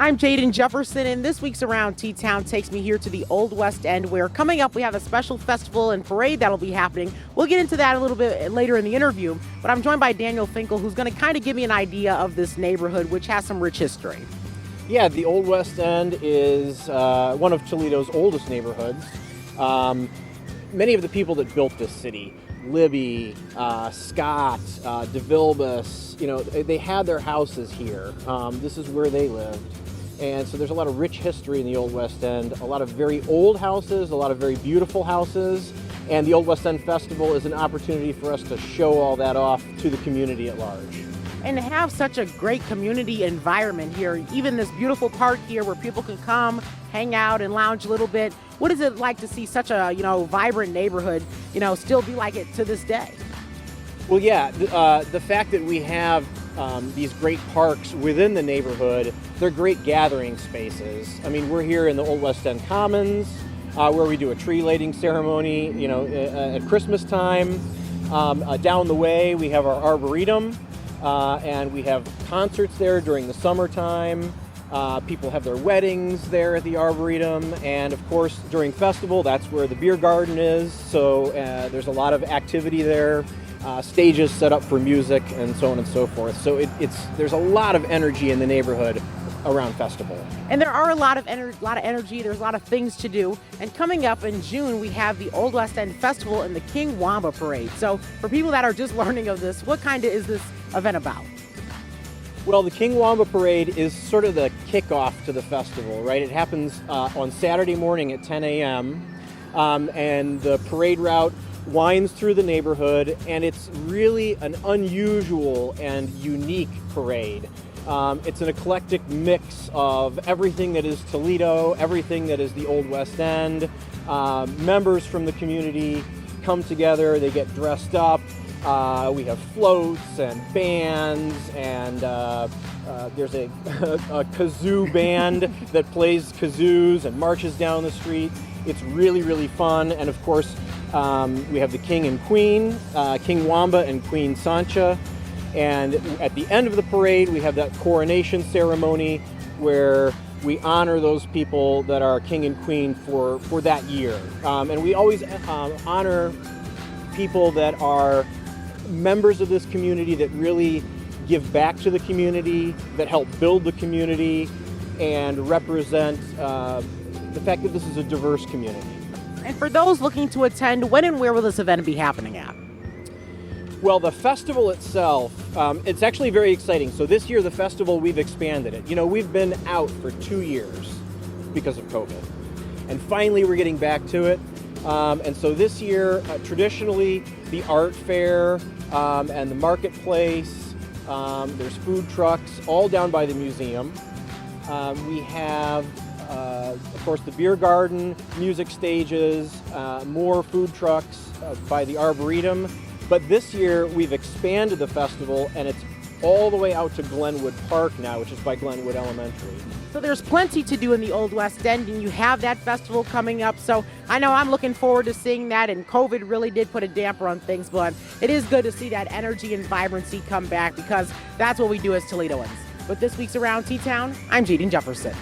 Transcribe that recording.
I'm Jaden Jefferson, and this week's Around T-Town takes me here to the Old West End, where coming up we have a special festival and parade that'll be happening. We'll get into that a little bit later in the interview, but I'm joined by Daniel Finkel, who's going to kind of give me an idea of this neighborhood, which has some rich history. Yeah, the Old West End is one of Toledo's oldest neighborhoods. Many of the people that built this city, Libby, Scott, DeVilbiss, they had their houses here. This is where they lived. And so there's a lot of rich history in the Old West End, a lot of very old houses, a lot of very beautiful houses. And the Old West End Festival is an opportunity for us to show all that off to the community at large. And to have such a great community environment here, even this beautiful park here where people can come, hang out and lounge a little bit. What is it like to see such a, vibrant neighborhood, still be like it to this day? Well, yeah, the fact that we have these great parks within the neighborhood, they're great gathering spaces. I mean, we're here in the Old West End Commons, where we do a tree lighting ceremony, at Christmas time. Down the way, we have our Arboretum, and we have concerts there during the summertime. People have their weddings there at the Arboretum, and of course during festival, that's where the beer garden is. So there's a lot of activity there, stages set up for music, and so on and so forth. So there's a lot of energy in the neighborhood around festival. And there are a lot of energy. There's a lot of things to do. And coming up in June, we have the Old West End Festival and the King Wamba Parade. So for people that are just learning of this, what kind of is this event about? Well, the King Wamba Parade is sort of the kickoff to the festival, right? It happens on Saturday morning at 10 a.m. And the parade route winds through the neighborhood, and it's really an unusual and unique parade. It's an eclectic mix of everything that is Toledo, everything that is the Old West End. Members from the community come together, they get dressed up. We have floats and bands, and there's a kazoo band that plays kazoos and marches down the street. It's really, really fun. And of course, we have the King and Queen, King Wamba and Queen Sancha. And at the end of the parade, we have that coronation ceremony where we honor those people that are King and Queen for that year. And we always honor people that are members of this community that really give back to the community, that help build the community, and represent the fact that this is a diverse community. And for those looking to attend, when and where will this event be happening at? Well, the festival itself, it's actually very exciting. So this year, the festival, we've expanded it. We've been out for 2 years because of COVID. And finally, we're getting back to it. And so this year, traditionally, the art fair and the marketplace, there's food trucks all down by the museum. We have, of course, the beer garden, music stages, more food trucks by the Arboretum. But this year, we've expanded the festival, and it's all the way out to Glenwood Park now, which is by Glenwood Elementary. So there's plenty to do in the Old West End, and you have that festival coming up. So I know I'm looking forward to seeing that, and COVID really did put a damper on things, but it is good to see that energy and vibrancy come back, because that's what we do as Toledoans. With this week's Around T-Town, I'm Jaden Jefferson.